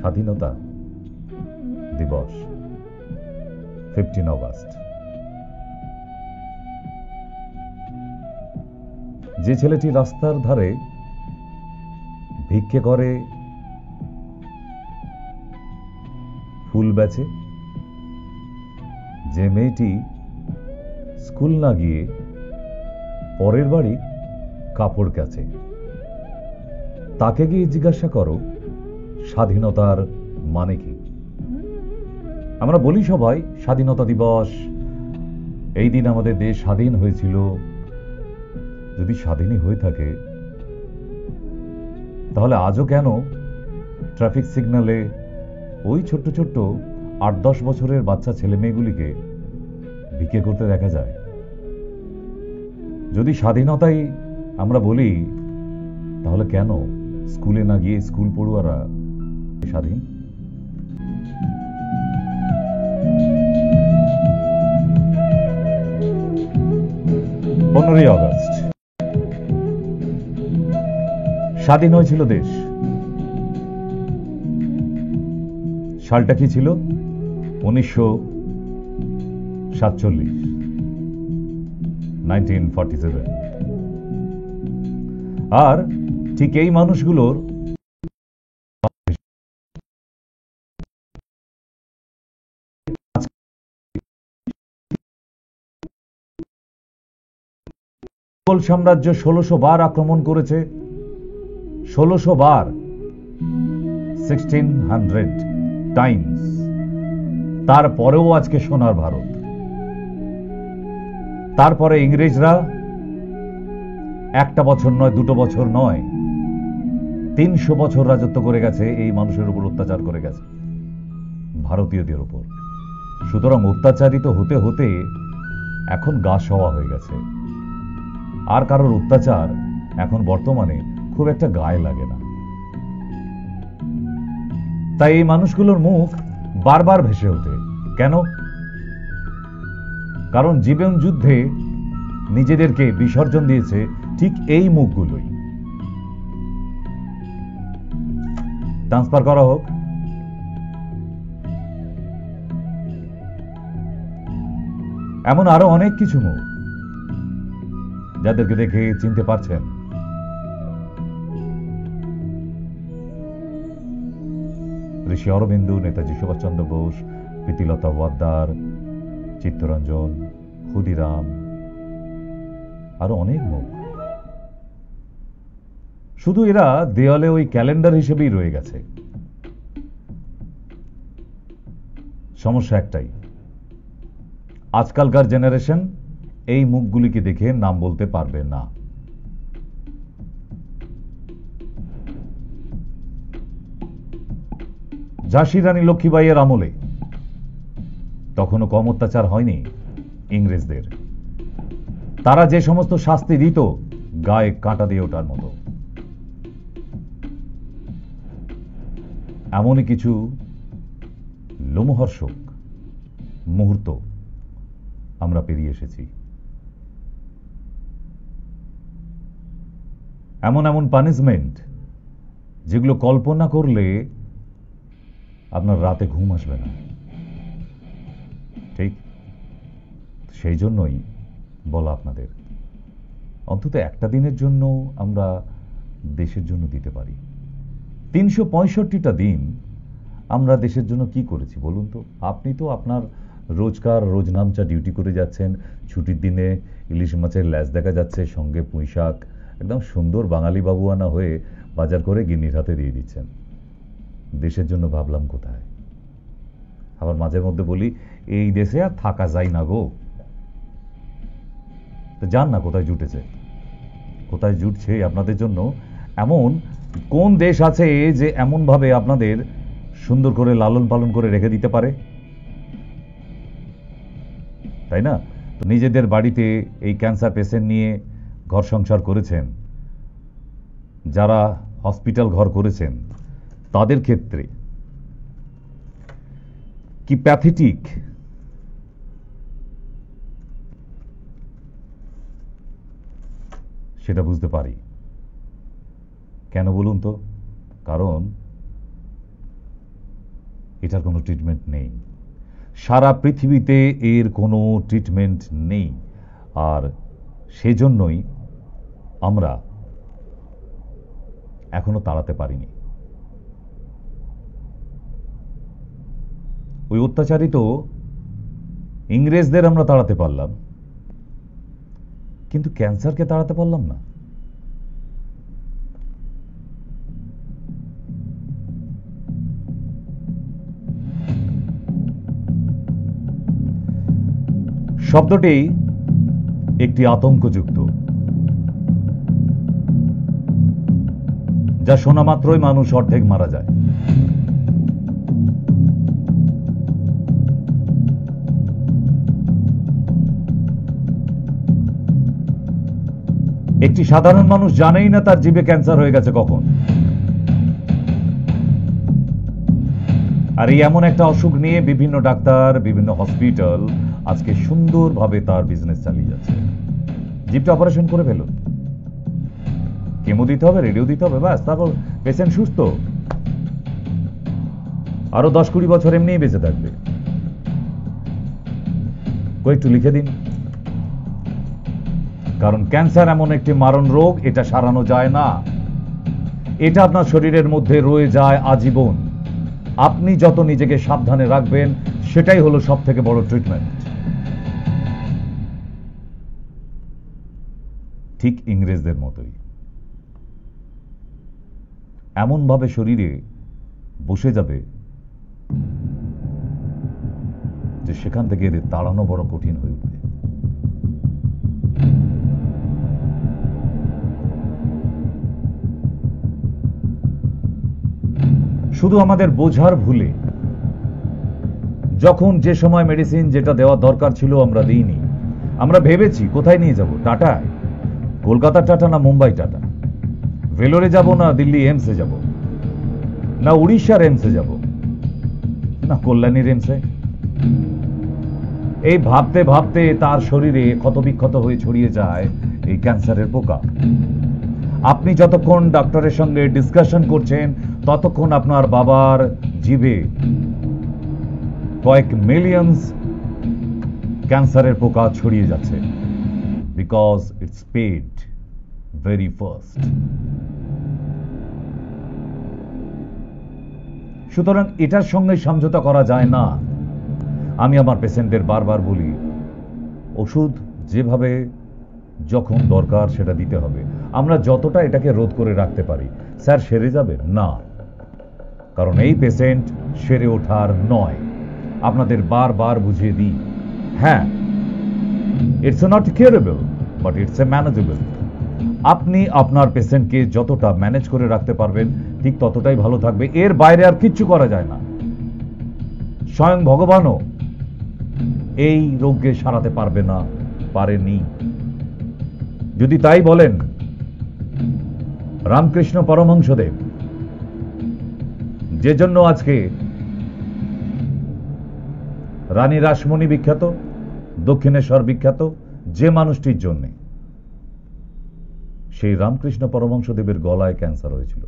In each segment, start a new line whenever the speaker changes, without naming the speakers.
স্বাধীনতা দিবস 15 অগস্ট। যে ছেলেটি রাস্তার ধারে ভিক্ষে করে, ফুল বেচে, যে মেয়েটি স্কুল না গিয়ে পরের বাড়ি কাপড় কাচে, তাকে গিয়ে জিজ্ঞাসা করো স্বাধীনতার মানে কি। আমরা বলি সবাই স্বাধীনতা দিবস, এই দিন আমাদের দেশ স্বাধীন হয়েছিল। যদি স্বাধীনই হয়ে থাকে তাহলে আজও কেন ট্রাফিক সিগন্যালে ওই ছোট্ট ছোট্ট 8-10 বছরের বাচ্চা ছেলে মেয়েগুলিকে ভিক্ষে করতে দেখা যায়? যদি স্বাধীনতাই আমরা বলি, তাহলে কেন স্কুলে না গিয়ে স্কুল পড়ুয়ারা স্বাধীন? পনেরোই অগস্ট স্বাধীন হয়েছিল দেশ। সালটা কি ছিল? 1947। আর ঠিক এই মানুষগুলোর মুঘল সাম্রাজ্য 1600 বার আক্রমণ করেছে, 1600 বার, 1600 টাইমস। তারপরেও আজকে সোনার ভারত। তারপরে ইংরেজরা একটা বছর নয়, 2 বছর নয়, 300 বছর রাজত্ব করে গেছে, এই মানুষের উপর অত্যাচার করে গেছে, ভারতীয়দের উপর। সুতরাং অত্যাচারিত হতে হতে এখন গা সওয়া হয়ে গেছে। আর কারোর অত্যাচার এখন বর্তমানে খুব একটা গায়ে লাগে না। তাই এই মানুষগুলোর মুখ বারবার ভেসে ওঠে। কেন? কারণ জীবন যুদ্ধে নিজেদেরকে বিসর্জন দিয়েছে ঠিক এই মুখগুলোই। ট্রান্সফার করা হোক। এমন আরো অনেক কিছু মুখ যাদেরকে দেখে চিনতে পারছেন। ঋষি অরবিন্দু, নেতাজি সুভাষচন্দ্র বোস, প্রীতিলতা ওয়াদ্দার, চিত্তরঞ্জন, ক্ষুদিরাম, আরো অনেক মুখ। শুধু এরা দেওয়ালে ওই ক্যালেন্ডার হিসেবেই রয়ে গেছে। সমস্যা একটাই, আজকালকার জেনারেশন এই মুখগুলিকে দেখে নাম বলতে পারবে না। ঝাঁসি রানী লক্ষ্মীবাইয়ের আমলে তখনও কম অত্যাচার হয়নি ইংরেজদের। তারা যে সমস্ত শাস্তি দিত, গায়ে কাঁটা দিয়ে ওঠার মতো। এমনই কিছু লোমহর্ষক মুহূর্ত আমরা পেরিয়ে এসেছি। এমন এমন পানিশমেন্ট যেগুলো কল্পনা করলে আপনার রাতে ঘুম আসবে না। ঠিক সেই জন্যই বলা আপনাদের, অন্তত একটা দিনের জন্য আমরা দেশের জন্য দিতে পারি। 365টা দিন আমরা দেশের জন্য কি করেছি বলুন তো? আপনি তো আপনার রোজকার রোজনামচা ডিউটি করে যাচ্ছেন, ছুটির দিনে ইলিশ মাছের ল্যাজ দেখা যাচ্ছে, সঙ্গে পুঁই শাক, একদম সুন্দর বাঙালি বাবুয়ানা হয়ে বাজার করে গিন্নির হাতে দিয়ে দিচ্ছেন। দেশের জন্য ভাবলাম কোথায়? আবার মাঝে মধ্যে বলি, এই দেশে আর থাকা যায় না গো। যান না, কোথায় জুটেছে, কোথায় জুটছে আপনাদের জন্য। এমন কোন দেশ আছে যে এমন ভাবে আপনাদের সুন্দর করে লালন পালন করে রেখে দিতে পারে? তাই না? তো নিজেদের বাড়িতে এই ক্যান্সার পেশেন্ট নিয়ে ঘর সংসার করেছেন, যারা হসপিটাল ঘর করেছেন, তাদের ক্ষেত্রে কি প্যাথেটিক সেটা বুঝতে পারি। কেন বলুন তো? কারণ এটার কোনো ট্রিটমেন্ট নেই। সারা পৃথিবীতে এর কোনো ট্রিটমেন্ট নেই। আর সেজন্যই আমরা এখনো তাড়াতে পারিনি। ওই অত্যাচারিত ইংরেজদের আমরা তাড়াতে পারলাম, কিন্তু ক্যান্সারকে তাড়াতে পারলাম না। শব্দটি একটি আতঙ্কযুক্ত, যা শোনা মাত্রই মানুষ অর্ধেক মারা যায়। একটি সাধারণ মানুষ জানেই না তার জিভে ক্যান্সার হয়ে গেছে কখন। আর এই এমন একটা অসুখ নিয়ে বিভিন্ন ডাক্তার, বিভিন্ন হসপিটাল আজকে সুন্দরভাবে তার বিজনেস চালিয়ে যাচ্ছে। জিভটা অপারেশন করে ফেলুন, কেমো দিতে হবে, রেডিও দিতে হবে, ব্যাস, তারপর পেশেন্ট সুস্থ, আরো 10-20 বছর এমনিই বেঁচে থাকবে। কয়েকটু লিখে দিন, কারণ ক্যান্সার এমন একটি মারণ রোগ, এটা সারানো যায় না। এটা আপনার শরীরের মধ্যে রয়ে যায় আজীবন। আপনি যত নিজেকে সাবধানে রাখবেন, সেটাই হলো সব থেকে বড় ট্রিটমেন্ট। ঠিক ইংরেজদের মতোই এমনভাবে শরীরে বসে যাবে যে সেখান থেকে এদের তাড়ানো বড় কঠিন হয়ে উঠবে। শুধু আমাদের বোঝার ভুলে যখন যে সময় মেডিসিন যেটা দেওয়া দরকার ছিল আমরা দিইনি। আমরা ভেবেছি কোথায় নিয়ে যাব, টাটায়, কলকাতার টাটা না মুম্বাই টাটা, ভেলোরে যাব না দিল্লি এমসে যাব, না উড়িষ্যার এমসে যাব, না কল্যাণীর এমসে। এই ভাবতে ভাবতে তার শরীরে ক্ষতবিক্ষত হয়ে ছড়িয়ে যায় এই ক্যান্সারের পোকা। আপনি যতক্ষণ ডাক্তারের সঙ্গে ডিসকাশন করছেন, ততক্ষণ আপনার বাবার জিভে কয়েক মিলিয়ন্স ক্যান্সারের পোকা ছড়িয়ে যাচ্ছে, because it's paid very fast. সুতরাং এটার সঙ্গে সমঝোতা করা যায় না। আমি আমার পেশেন্টদের বারবার বলি, ওষুধ যেভাবে যখন দরকার সেটা দিতে হবে। আমরা যতটা এটাকে রোধ করে রাখতে পারি, স্যার সেরে যাবে না, কারণ এই পেশেন্ট সেরে ওঠার নয়। আপনাদের বারবার বুঝিয়ে দিই, হ্যাঁ, it's not curable, but it's a manageable. আপনি আপনার পেশেন্টকে যতটা ম্যানেজ করে রাখতে পারবেন, ঠিক ততটাই ভালো থাকবে। এর বাইরে আর কিচ্ছু করা যায় না। স্বয়ং ভগবানও এই রোগকে সারাতে পারবে না, পারেনি। যদি তাই বলেন, রামকৃষ্ণ পরমহংসদেব, যে জন্য আজকে রানী রাসমণি বিখ্যাত, দক্ষিণেশ্বর বিখ্যাত, যে মানুষটির জন্যে, সেই রামকৃষ্ণ পরমহংসদেবের গলায় ক্যান্সার হয়েছিল।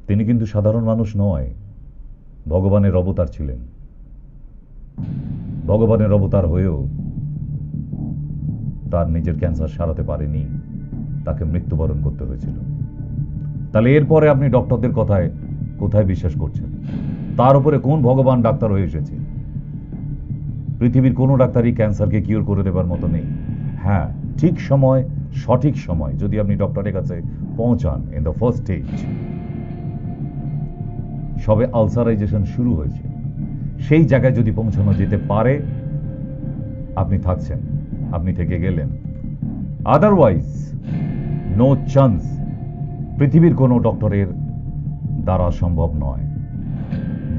তিনি কিন্তু সাধারণ মানুষ নয়, ভগবানের অবতার ছিলেন। ভগবানের অবতার হয়েও তার নিজের ক্যান্সার সারাতে পারেনি, তাকে মৃত্যুবরণ করতে হয়েছিল। তাহলে এরপরে আপনি ডক্টরদের কথায় কোথায় বিশ্বাস করছেন? তার উপরে কোন ভগবান ডাক্তার হয়ে এসেছে? পৃথিবীর কোনো ডাক্তারই ক্যান্সারকে কিওর করে দেবার মতো নেই। হ্যাঁ, ঠিক সময়, সঠিক সময় যদি আপনি ডক্টরের কাছে পৌঁছান, ইন দ্য ফার্স্ট স্টেজ, সবে আলসারাইজেশন শুরু হয়েছে, সেই জায়গায় যদি পৌঁছানো যেতে পারে, আপনি থাকছেন, আপনি থেকে গেলেন। Otherwise no chance. পৃথিবীর কোনো ডক্টরের দ্বারা সম্ভব নয়।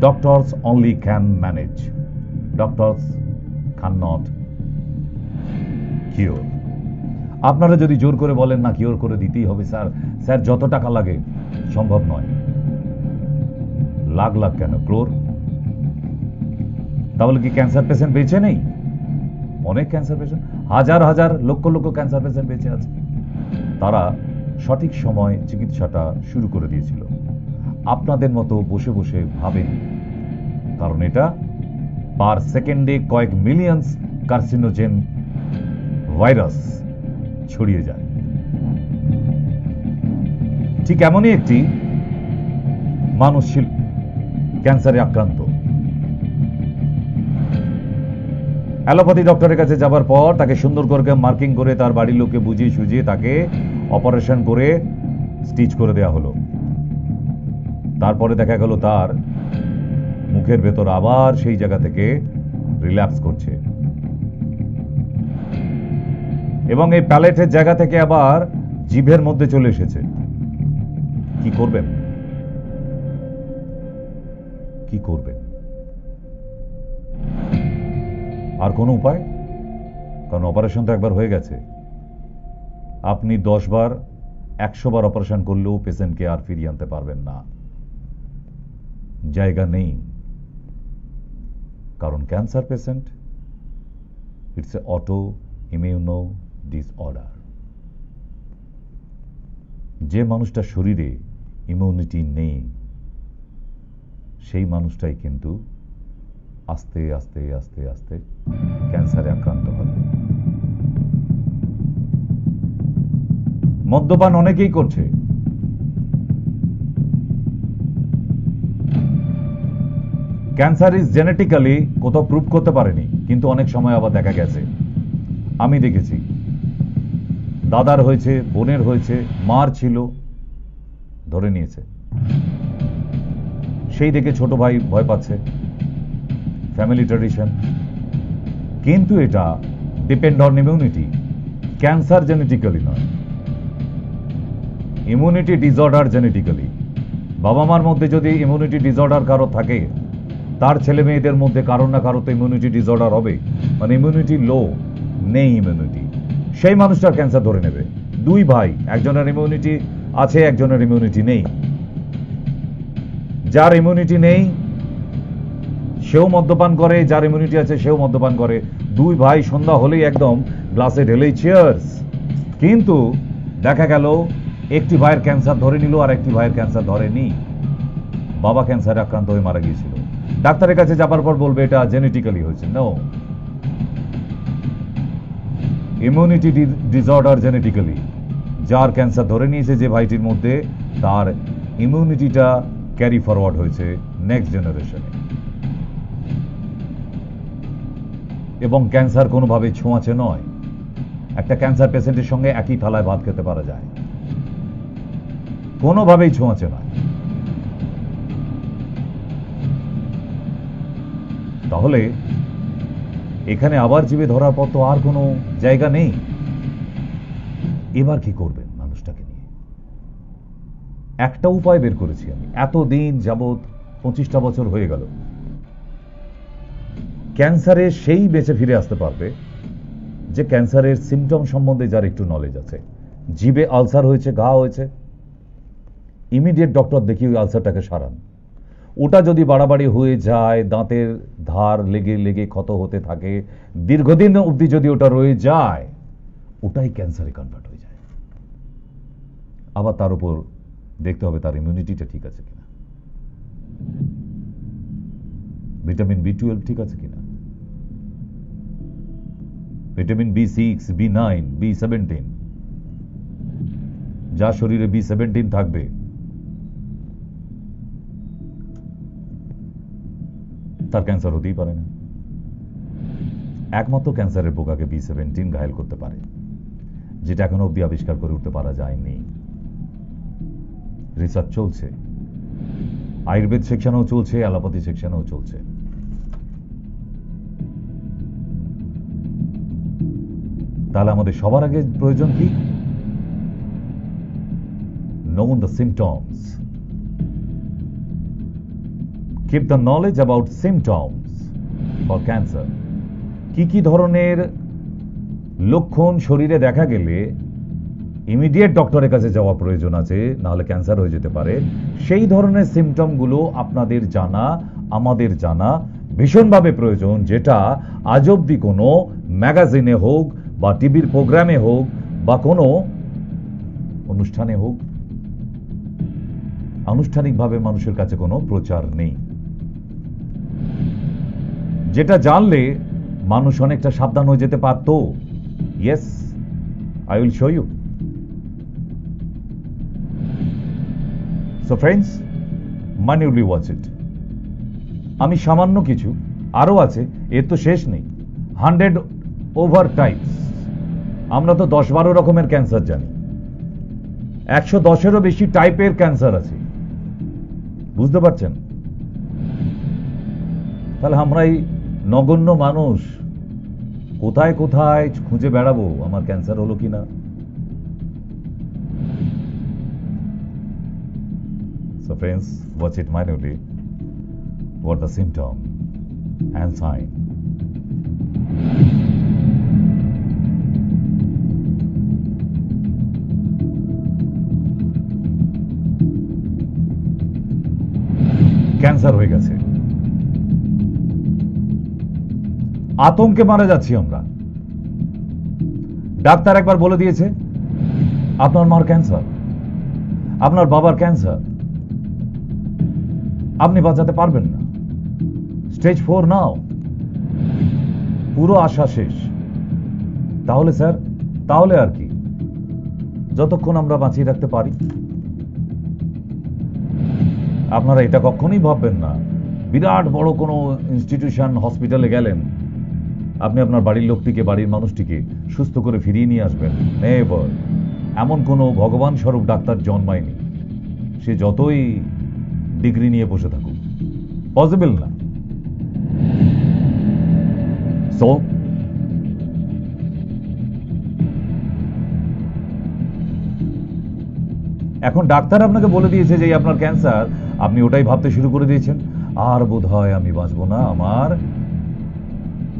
Doctors only can manage, doctors can not cure. আপনারা যদি জোর করে বলেন না কিওর করে দিতেই হবে স্যার, স্যার যত টাকা লাগে, সম্ভব নয়। লাখ লাখ কেন, ক্রোর। তাহলে কি ক্যান্সার পেশেন্ট বেঁচে নেই? অনেক ক্যান্সার পেশেন্ট, হাজার হাজার লক্ষ লক্ষ ক্যান্সার পেশেন্ট বেঁচে আছে। তারা সঠিক সময় চিকিৎসাটা শুরু করে দিয়েছিল। আপনাদের মতো বসে বসে ভাবেন, কারণ এটা পার সেকেন্ডে কয়েক মিলিয়ন্স কার্সিনোজেন ভাইরাস ছড়িয়ে যায়। ঠিক এমনই একটি মানুষ ছিল ক্যান্সারে আক্রান্ত। অ্যালোপ্যাথি ডক্টরের কাছে যাবার পর তাকে সুন্দর করে মার্কিং করে তার বাড়ির লোককে বুঝিয়ে সুঝিয়ে তাকে অপারেশন করে স্টিচ করে দেওয়া হলো। তারপরে দেখা গেল তার মুখের ভেতর আবার সেই জায়গা থেকে রিল্যাপস করছে, এবং এই প্যালেটের জায়গা থেকে আবার জিভের মধ্যে চলে এসেছে। কি করবেন? কি করবেন? আর কোনো উপায়? কারণ অপারেশন তো একবার হয়ে গেছে। আপনি 10 বার 100 বার অপারেশন করলেও পেশেন্টকে আর ফিরিয়ে আনতে পারবেন না, জায়গা নেই। কারণ cancer patient, it's a auto immuno disorder. যে মানুষটার শরীরে ইমিউনিটি নেই, সেই মানুষটাই কিন্তু আস্তে আস্তে আস্তে আস্তে ক্যান্সারে আক্রান্ত হবে। মদ্যপান অনেকেই করছে। ক্যান্সার ইজ জেনেটিক্যালি কোথাও প্রুভ করতে পারেনি, কিন্তু অনেক সময় আবার দেখা গেছে। আমি দেখেছি দাদার হয়েছে, বোনের হয়েছে, মার ছিল, ধরে নিয়েছে। সেই দেখে ছোট ভাই ভয় পাচ্ছে, ফ্যামিলি ট্র্যাডিশন। কিন্তু এটা depend on immunity. Cancer genetically নয়, ইমিউনিটি ডিসঅর্ডার জেনেটিক্যালি। বাবা মার মধ্যে যদি ইমিউনিটি ডিসঅর্ডার কারো থাকে, তার ছেলে মেয়েদের মধ্যে কারো না কারো তো ইমিউনিটি ডিসঅর্ডার হবে, মানে ইমিউনিটি লো, নেই ইমিউনিটি, সেই মানুষটার ক্যান্সার ধরে নেবে। 2 ভাই, একজনের ইমিউনিটি আছে, একজনের ইমিউনিটি নেই। যার ইমিউনিটি নেই সেও মদ্যপান করে, যার ইমিউনিটি আছে সেও মদ্যপান করে। 2 ভাই সন্ধ্যা হলেই একদম গ্লাসে ঢেলেই চিয়ার্স। কিন্তু দেখা গেল একটি ভাইয়ের ক্যান্সার ধরে নিল আর একটি ভাইয়ের ক্যান্সার ধরেনি। বাবা ক্যান্সারে আক্রান্ত হয়ে মারা গিয়েছিল। ডাক্তারের কাছে যাবার পর বলবে এটা জেনেটিক্যালি হয়েছে। No, immunity disorder genetically. যার ক্যান্সার ধরে নিয়েছে যে ভাইটির মধ্যে, তার ইমিউনিটিটা ক্যারি ফরওয়ার্ড হয়েছে নেক্সট জেনারেশনে। এবং ক্যান্সার কোনোভাবেই ছোঁয়াচে নয়। একটা ক্যান্সার পেশেন্টের সঙ্গে একই থালায় ভাত খেতে পারা যায়, কোনোভাবেই ছোঁয়াচে নয়। তাহলে এখানে আবার জীবে ধরার পর তো আর কোনো জায়গা নেই। এবার কি করবেন মানুষটাকে নিয়ে? একটা উপায় বের করেছি আমি। এতদিন যাবৎ 25টা বছর হয়ে গেল। ক্যান্সারে সেই বেঁচে ফিরে আসতে পারবে যে ক্যান্সারের সিমটম সম্বন্ধে যার একটু নলেজ আছে। জিভে আলসার হয়েছে, ঘা হয়েছে, ইমিডিয়েট ডক্টর দেখিয়ে ওই আলসারটাকে সারান। ওটা যদি বাড়াবাড়ি হয়ে যায়, দাঁতের ধার লেগে লেগে ক্ষত হতে থাকে, দীর্ঘদিন অবধি যদি ওটা রয়ে যায়, ওটাই ক্যান্সারে কনভার্ট হয়ে যায়। আবার তার উপর দেখতে হবে তার ইমিউনিটিটা ঠিক আছে কিনা, ভিটামিন B12 ঠিক আছে কিনা, ভিটামিন B6, B9, B17। যার শরীরে B17 থাকবে তার ক্যান্সার হতেই পারে না। একমাত্র ক্যান্সারের পোকাকে B17 ঘায়েল করতে পারে, যেটা এখনো অব্দি আবিষ্কার করে উঠতে পারা যায়নি। রিসার্চ চলছে, আয়ুর্বেদ সেকশনেও চলছে, অ্যালোপ্যাথি সেকশনেও চলছে। তাহলে আমাদের সবার আগে প্রয়োজন কি? know the symptoms. Keep the knowledge about symptoms for cancer. কি কি ধরনের লক্ষণ শরীরে দেখা গেলে ইমিডিয়েট ডক্টরের কাছে যাওয়া প্রয়োজন আছে, নাহলে ক্যান্সার হয়ে যেতে পারে। সেই ধরনের সিমটমগুলো আপনাদের জানা, আমাদের জানা ভীষণভাবে প্রয়োজন, যেটা আজ অব্দি কোনো ম্যাগাজিনে হোক বা টিভির প্রোগ্রামে হোক বা কোনো অনুষ্ঠানে হোক আনুষ্ঠানিকভাবে মানুষের কাছে কোনো প্রচার নেই। যেটা জানলে মানুষ অনেকটা সাবধান হয়ে যেতে পারত। Yes, I will show you. So friends, minutely watch it. আমি সামান্য কিছু, আরো আছে, এর তো শেষ নেই। 100 ওভার টাইপস। আমরা তো 10-12 রকমের ক্যান্সার জানি, 110-এরও বেশি টাইপের ক্যান্সার আছে। বুঝতে পারছেন? তাহলে আমরা এই নগণ্য মানুষ কোথায় কোথায় খুঁজে বেড়াবো আমার ক্যান্সার হলো কিনা। So friends, watch it minutely. What the symptom and sign. Cancer হয়ে গেছে, আতঙ্কে মারা যাচ্ছি আমরা। ডাক্তার একবার বলে দিয়েছে আপনার মার ক্যান্সার, আপনার বাবার ক্যান্সার, আপনি বাঁচাতে পারবেন না, স্টেজ 4 নাও, পুরো আশা শেষ। তাহলে স্যার, তাহলে আর কি, যতক্ষণ আমরা বাঁচিয়ে রাখতে পারি। আপনারা এটা কখনোই ভাববেন না বিরাট বড় কোনো ইনস্টিটিউশন হসপিটালে গেলেন, আপনি আপনার বাড়ির লোকটিকে, বাড়ির মানুষটিকে সুস্থ করে ফিরিয়ে নিয়ে আসবেন। নেভার। এমন কোনো ভগবান স্বরূপ ডাক্তার জন্মায়নি, সে যতই ডিগ্রি নিয়ে বসে থাকুক, পসিবল না। সো এখন ডাক্তার আপনাকে বলে দিয়েছে যে আপনার ক্যান্সার, আপনি ওটাই ভাবতে শুরু করে দিয়েছেন, আর বোধ হয় আমি বাঁচবো না, আমার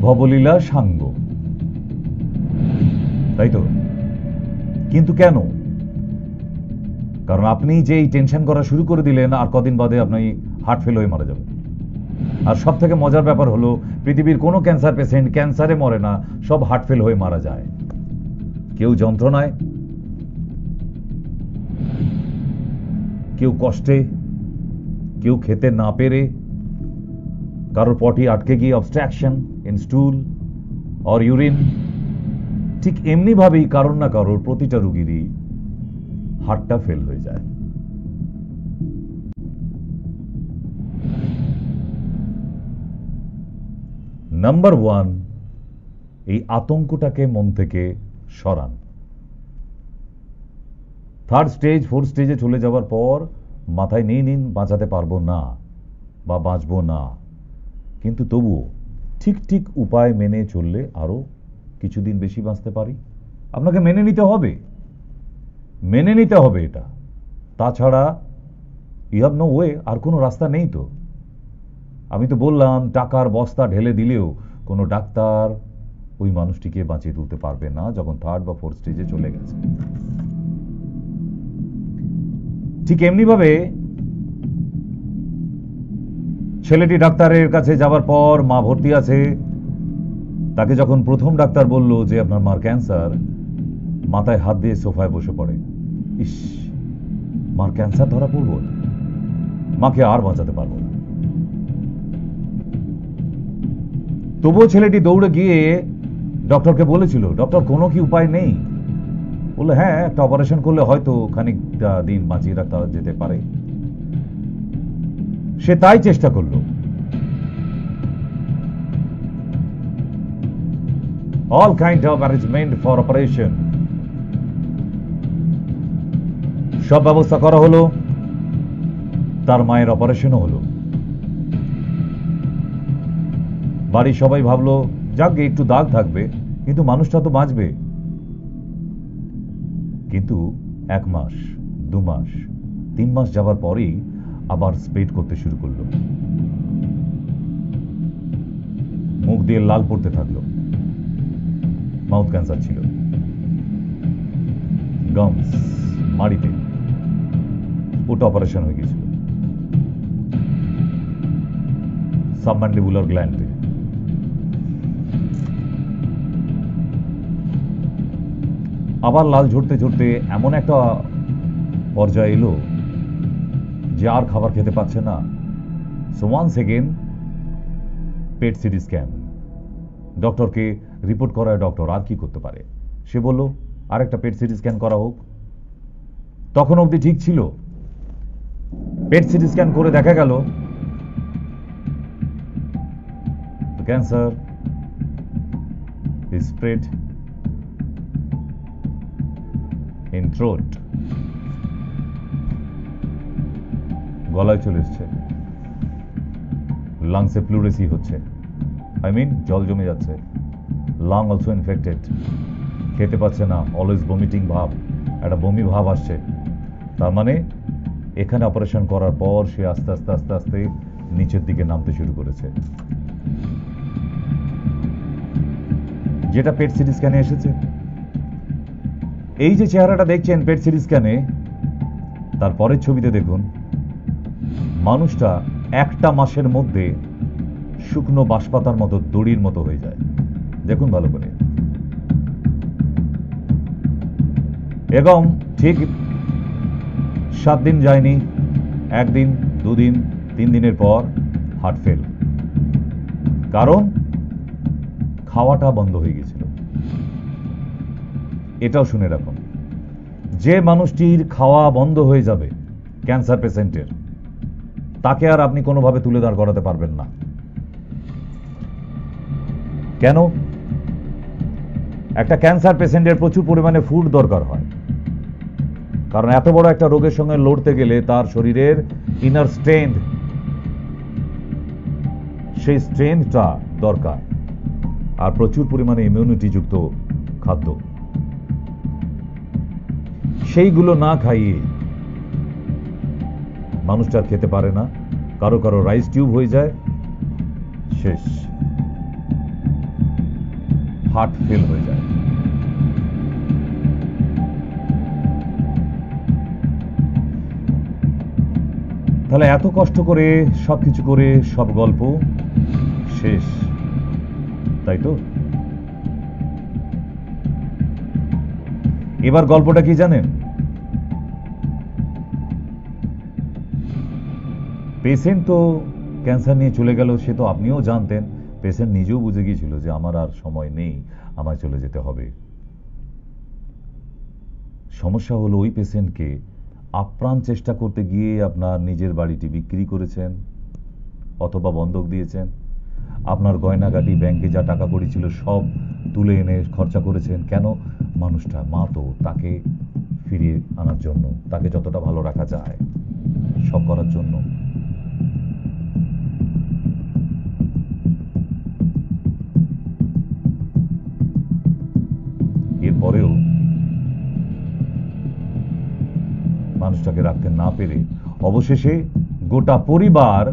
ভবলীলা সাঙ্গ, তাই তো? কিন্তু কেন? কারণ আপনি যে টেনশন করা শুরু করে দিলেন, আর কদিন বাদে আপনি হার্ট ফেল হয়ে মারা যাবেন। আর সব থেকে মজার ব্যাপার হলো, পৃথিবীর কোনো ক্যান্সার পেশেন্ট ক্যান্সারে মরে না, সব হার্ট ফেল হয়ে মারা যায়। কেউ যন্ত্রণায়, কেউ কষ্টে, কেউ খেতে না পেরে, কারোর পটি আটকে গিয়ে অবস্ট্রাকশন ইন স্টুল অর ইউরিন। ঠিক এমনি ভাবেই কারোর না কারোর, প্রতিটা রোগীরই হার্টটা ফেল হয়ে যায়। নাম্বার 1, এই আতঙ্কটাকে মন থেকে সরান। 3rd স্টেজ 4th স্টেজে চলে যাওয়ার পর মাথায় নিয়ে নিন বাঁচাতে পারবো না বা বাঁচবো না, কিন্তু তবুও ঠিক ঠিক উপায় মেনে চললে আরো কিছুদিন বেশি বাঁচতে পারি। আপনাকে মেনে নিতে হবে, মেনে নিতে হবে এটা। তাছাড়া ইউ হ্যাভ নো ওয়ে, আর কোনো রাস্তা নেই তো। আমি তো বললাম, টাকার বস্তা ঢেলে দিলেও কোনো ডাক্তার ওই মানুষটিকে বাঁচিয়ে তুলতে পারবে না যখন 3rd বা 4th স্টেজে চলে গেছে। ঠিক এমনি ভাবে ছেলেটি ডাক্তারের কাছে যাবার পর, মা ভর্তি আছে, তাকে যখন প্রথম ডাক্তার বলল যে আপনার মার ক্যান্সার, মাথায় হাত দিয়ে সোফায় বসে পড়ে। ইস, মার ক্যান্সার ধরা পড়ব, মাকে আর বাঁচাতে পারবো না। তবুও ছেলেটি দৌড়ে গিয়ে ডক্টরকে বলেছিল, ডক্টর কোনো কি উপায় নেই? বললো হ্যাঁ, একটা অপারেশন করলে হয়তো খানিকটা দিন বাঁচিয়ে রাখা যেতে পারে। সে তাই চেষ্টা করলো। All kind of arrangement for operation, সব ব্যবস্থা করা হলো, তার মায়ের অপারেশনও হলো। বাড়ির সবাই ভাবলো যাক একটু দাগ থাকবে, কিন্তু মানুষটা তো বাঁচবে। কিন্তু 1 মাস, 2 মাস, 3 মাস যাবার পরেই আবার স্প্রেড করতে শুরু করলো। মুখ দিয়ে লাল পড়তে থাকলো, মাউথ ক্যান্সার ছিল, গামস, মাড়িতে, ওটা অপারেশন হয়ে গেছিল, সাবম্যান্ডিবুলার গ্ল্যান্ডে। আবার লাল ঝরতে ঝরতে এমন একটা পর্যায়ে এলো যে আর খাবার খেতে পাচ্ছে না। So once again PET CT scan. ডক্টরকে রিপোর্ট করায় ডক্টর আর কি করতে পারে, সে বলল আরেকটা পেট সিটি স্ক্যান করা হোক। তখন অবধি ঠিক ছিল। পেট সিটি স্ক্যান করে দেখা গেল cancer is spread in throat, গলায় চলে এসছে, লাংসে প্লুরেসি হচ্ছে, জল জমে যাচ্ছে, লাং অলসো ইনফেক্টেড, খেতে পাচ্ছে না, অলওয়েজ ভমিটিং ভাব, একটা বমি ভাব আসছে। তার মানে এখানে অপারেশন করার পর সে আস্তে আস্তে আস্তে আস্তে নিচের দিকে নামতে শুরু করেছে, যেটা পেট সিটি স্ক্যানে এসেছে। এই যে চেহারাটা দেখছেন পেট সিটি স্ক্যানে, তার পরের ছবিতে দেখুন মানুষটা একটা মাসের মধ্যে শুকনো বাঁশপাতার মতো দড়ির মতো হয়ে যায়। দেখুন ভালো করে। এবং ঠিক 7 দিন যায়নি, 1 দিন 2 দিন 3 দিনের পর হার্ট ফেল। কারণ খাওয়াটা বন্ধ হয়ে গেছিল। এটাও শুনে রাখুন, যে মানুষটির খাওয়া বন্ধ হয়ে যাবে ক্যান্সার পেশেন্টের, তাকে আর আপনি কোনোভাবে তুলে দাঁড় করাতে পারবেন না। কেন? একটা ক্যান্সার পেশেন্টের প্রচুর পরিমাণে ফুড দরকার হয়, কারণ এত বড় একটা রোগের সঙ্গে লড়তে গেলে তার শরীরের ইনার স্ট্রেংথ, সেই স্ট্রেংথটা দরকার, আর প্রচুর পরিমাণে ইমিউনিটি যুক্ত খাদ্য। সেইগুলো না খাইয়ে মানুষটা খেতে পারে না। কারো কারো রাইস টিউব হয়ে যায়, শেষ, হার্ট ফেল হয়ে যায়। তাহলে এত কষ্ট করে সবকিছু করে সব গল্প শেষ, তাই তো? এবার গল্পটা কি জানেন? পেশেন্ট তো ক্যান্সার নিয়ে চলে গেল, সে তো আপনিও জানতেন, পেশেন্ট নিজেও বুঝে গিয়েছিল যে আমার আর সময় নেই, আমায় চলে যেতে হবে। সমস্যা হলো ওই পেশেন্টকে আপ্রাণ চেষ্টা করতে গিয়ে আপনার নিজের বাড়িটি বিক্রি করেছেন অথবা বন্ধক দিয়েছেন, আপনার গয়নাগাটি ব্যাংকে যা টাকা পড়েছিল সব তুলে এনে খরচা করেছেন। কেন? মানুষটা মা তো, তাকে ফিরিয়ে আনার জন্য, তাকে যতটা ভালো রাখা যায় সব করার জন্য। এরপরেও মানুষটাকে রাখতে না পেরে অবশেষে গোটা পরিবার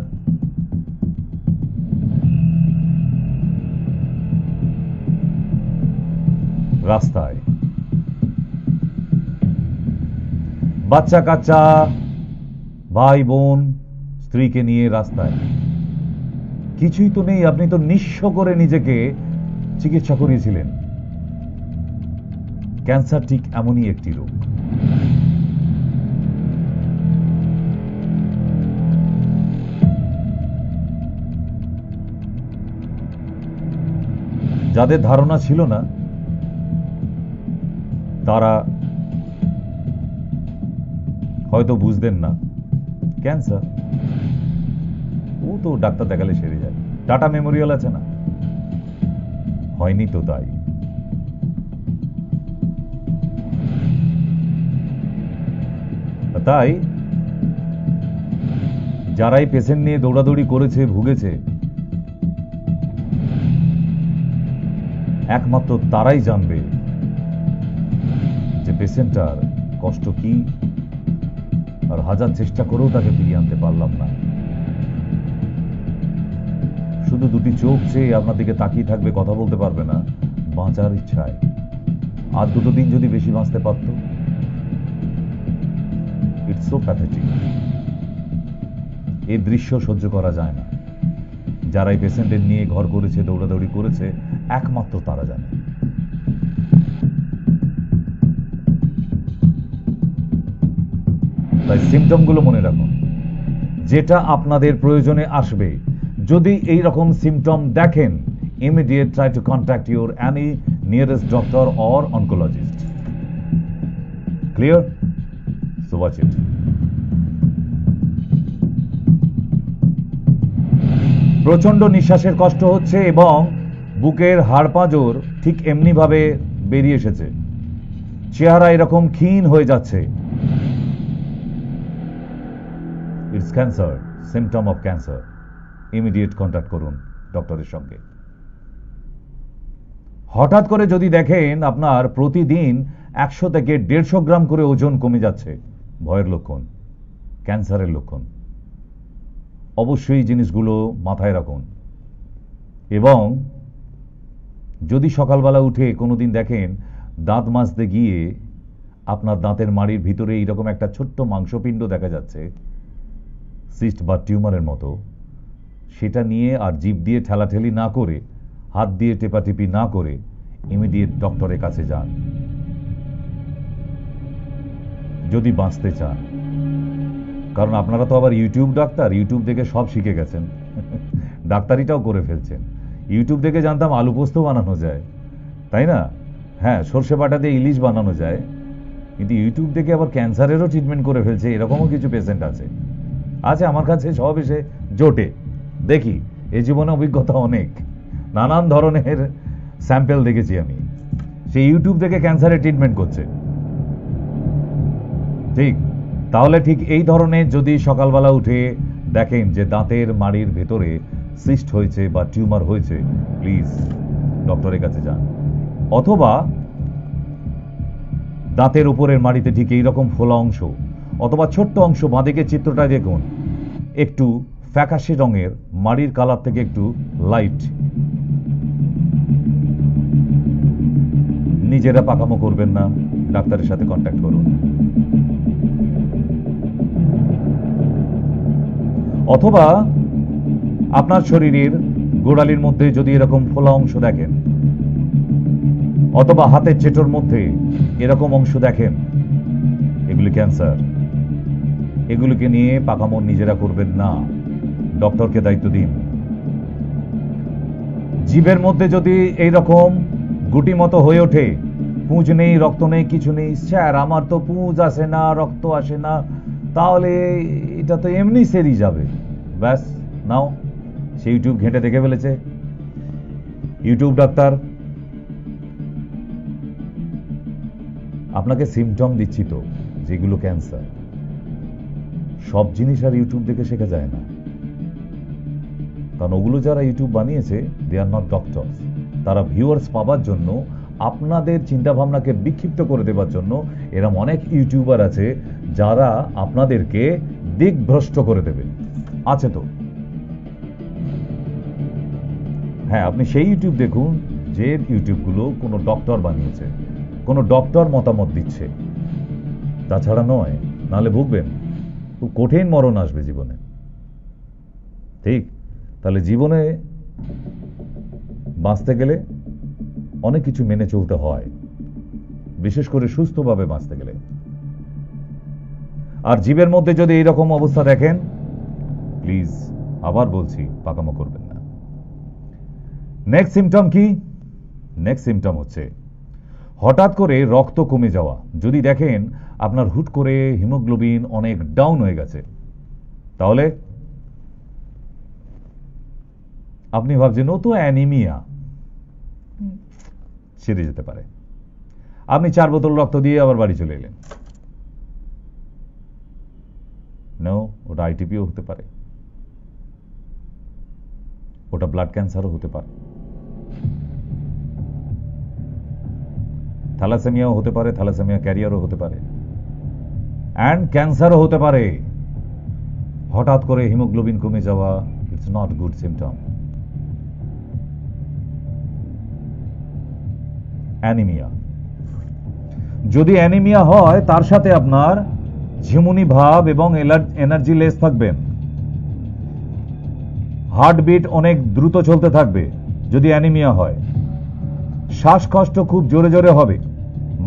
রাস্তায়, বাচ্চা কাচ্চা, ভাই বোন, স্ত্রীকে নিয়ে রাস্তায়। কিছুই তো নেই, আপনি তো নিঃস্ব করে নিজেকে চিকিৎসা করিয়েছিলেন। ক্যান্সার ঠিক এমনই একটি রোগ। যাদের ধারণা ছিল না তারা হয়তো বুঝতেন না ক্যান্সার, ও তো ডাক্তার দেখালে সেরে যায়, টাটা মেমোরিয়াল আছে না, হয়নি তো তাই। তাই যারাই পেশেন্ট নিয়ে দৌড়াদৌড়ি করেছে, ভুগেছে, একমাত্র তারাই জানবে যে পেশেন্টটার কষ্ট কি, আর হাজার চেষ্টা করেও তাকে ফিরিয়ে আনতে পারলাম না। শুধু দুটি চোখ চেয়ে আপনার দিকে তাকিয়ে থাকবে, কথা বলতে পারবে না, বাঁচার ইচ্ছায়। আর 2 দিন যদি বেশি বাঁচতে পারত। It's so pathetic. এই দৃশ্য সহ্য করা যায় না। যারা এই পেশেন্টের নিয়ে ঘর করেছে, দৌড়াদৌড়ি করেছে, একমাত্র তারা জানে। তাই সিমটমগুলো মনে রাখুন। যেটা আপনাদের প্রয়োজনে আসবে। যদি এই রকম সিমটম দেখেন, immediate try to contact your any nearest doctor or oncologist. Clear? So watch it. প্রচন্ড নিঃশ্বাসের কষ্ট হচ্ছে এবং বুকের হাড়পাঁজর ঠিক এমনি ভাবে বেরিয়ে এসেছে, চেহারা এরকম ক্ষীণ হয়ে যাচ্ছে। It's cancer, symptom of cancer. Immediate contact করুন ডক্টরের সঙ্গে। হঠাৎ করে যদি দেখেন আপনার প্রতিদিন 100 থেকে 150 গ্রাম করে ওজন কমে যাচ্ছে, ভয়ের লক্ষণ, ক্যান্সারের লক্ষণ। অবশ্যই জিনিসগুলো মাথায় রাখুন। এবং যদি সকালবেলা উঠে কোনোদিন দেখেন দাঁত মাজতে গিয়ে আপনার দাঁতের মাড়ির ভিতরে এইরকম একটা ছোট্ট মাংসপিণ্ড দেখা যাচ্ছে, সিস্ট বা টিউমারের মতো, সেটা নিয়ে আর জিভ দিয়ে ঠেলাঠেলি না করে, হাত দিয়ে টেপাটেপি না করে ইমিডিয়েট ডক্টরের কাছে যান যদি বাঁচতে চান। কারণ আপনারা তো আবার ইউটিউব ডাক্তার, ইউটিউব দেখে সব শিখে গেছেন, ডাক্তারিটাও করে ফেলছেন। ইউটিউব দেখে জানতাম আলু পোস্ত বানানো যায়, তাই না? হ্যাঁ, সর্ষে বাটা দিয়ে ইলিশ বানানো যায়, কিন্তু ইউটিউব দেখে আবার ক্যান্সারেরও ট্রিটমেন্ট করে ফেলছে, এরকমও কিছু পেশেন্ট আছে। আমার কাছে সব এসে জোটে দেখি, এই জীবনে অভিজ্ঞতা অনেক, নানান ধরনের স্যাম্পেল দেখেছি আমি। সেই ইউটিউব দেখে ক্যান্সারের ট্রিটমেন্ট করছে, ঠিক? তাহলে ঠিক এই ধরনের যদি সকালবেলা উঠে দেখেন যে দাঁতের মাড়ির ভেতরে সিস্ট হয়েছে বা টিউমার হয়েছে, প্লিজ ডক্টরের কাছে যান। অথবা দাঁতের উপরের মাড়িতে ঠিক এইরকম ফোলা অংশ অথবা ছোট্ট অংশ, বাঁদিকে চিত্রটা দেখুন, একটু ফ্যাকাশে রঙের, মাড়ির কালার থেকে একটু লাইট। নিজেরা পাকামো করবেন না, ডাক্তারের সাথে কন্ট্যাক্ট করুন। অথবা আপনার শরীরের গোড়ালির মধ্যে যদি এরকম ফোলা অংশ দেখেন, অথবা হাতের চেটোর মধ্যে এরকম অংশ দেখেন, এগুলি ক্যান্সার। এগুলিকে নিয়ে পাকামো নিজেরা করবেন না, ডক্টরকে দায়িত্ব দিন। জিভের মধ্যে যদি এইরকম গুটি মতো হয়ে ওঠে, পুঁজ নেই, রক্ত নেই, কিছু নেই, স্যার আমার তো পুঁজ আসে না, রক্ত আসে না, তাহলে এটা তো এমনি সেরি যাবে। ব্যাস, নাও, সে ইউটিউব ঘেঁটে দেখে ফেলেছে। ইউটিউব ডাক্তার আপনাকে সিমটম দিচ্ছি তো যেগুলো ক্যান্সার। সব জিনিস আর ইউটিউব দেখে শেখা যায় না, কারণ ওগুলো যারা ইউটিউব বানিয়েছে, দে আর নট ডক্টরস। তারা ভিউয়ার্স পাবার জন্য, আপনাদের চিন্তা ভাবনাকে বিক্ষিপ্ত করে দেবার জন্য এরকম অনেক ইউটিউবার আছে যারা আপনাদেরকে দিকভ্রষ্ট করে দেবে। আছে তো? হ্যাঁ, আপনি সেই ইউটিউব দেখুন যে ইউটিউবগুলো কোনো ডক্টর বানিয়েছে, কোনো ডক্টর মতামত দিচ্ছে, তাছাড়া নয়। নাহলে ভুগবেন, খুব কঠিন মরণ আসবে জীবনে, ঠিক? তাহলে জীবনে বাঁচতে গেলে অনেক কিছু মেনে চলতে হয়, বিশেষ করে সুস্থভাবে বাঁচতে গেলে। আর জীবের মধ্যে যদি এইরকম অবস্থা দেখেন, প্লিজ আবার বলছি, পাকামো করবেন না। নেক্সট সিমটম কি? নেক্সট সিমটম হচ্ছে হঠাৎ করে রক্ত কমে যাওয়া। যদি দেখেন আপনার হুট করে হিমোগ্লোবিন অনেক ডাউন হয়ে গেছে, তাহলে আপনি ভাবছেন ও তো অ্যানিমিয়া, সেরে যেতে পারে। আপনি 4 বোতল রক্ত দিয়ে আবার বাড়ি চলে এলেন। নো, ওটা আইটিপিও হতে পারে, ওটা ব্লাড ক্যান্সারও হতে পারে, থ্যালাসেমিয়াও হতে পারে, থ্যালাসেমিয়া ক্যারিয়ারও হতে পারে, অ্যান্ড ক্যান্সারও হতে পারে। হঠাৎ করে হিমোগ্লোবিন কমে যাওয়া, it's not good symptom. Anaemia, যদি অ্যানিমিয়া হয় তার সাথে আপনার ঝিমুনি ভাব এবং এনার্জি লেস থাকবেন, হার্টবিট অনেক দ্রুত চলতে থাকবে যদি অ্যানিমিয়া হয়, শ্বাসকষ্ট খুব জোরে জোরে হবে,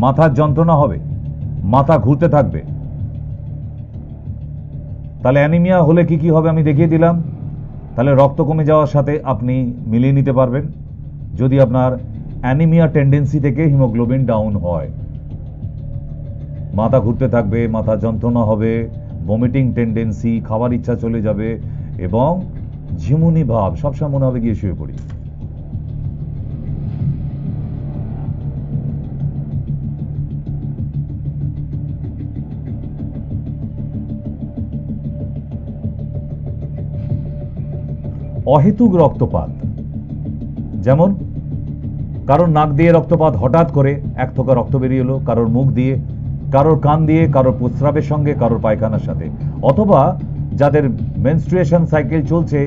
মাথার যন্ত্রণা হবে, মাথা ঘুরতে থাকবে, তাহলে অ্যানিমিয়া হলে কি কি হবে আমি দেখিয়ে দিলাম। তাহলে রক্ত কমে যাওয়ার সাথে আপনি মিলিয়ে নিতে পারবেন। যদি আপনার অ্যানিমিয়া টেন্ডেন্সি থেকে হিমোগ্লোবিন ডাউন হয়, মাথা ঘুরতে থাকবে, মাথা যন্ত্রণা হবে, ভমিটিং টেন্ডেন্সি, খাবার ইচ্ছা চলে যাবে এবং ঝিমুনি ভাব, সবসময় মনে হবে গিয়ে শুয়ে পড়ি। অহেতুক রক্তপাত, যেমন কারোর নাক দিয়ে রক্তপাত, হঠাৎ করে এক থোকা রক্ত বেরিয়ে এলো, কারোর মুখ দিয়ে, কারোর কান দিয়ে, কারোর প্রস্রাবের সঙ্গে, কারোর পায়খানার সাথে, অথবা যাদের মেনস্ট্রুয়েশন সাইকেল চলছে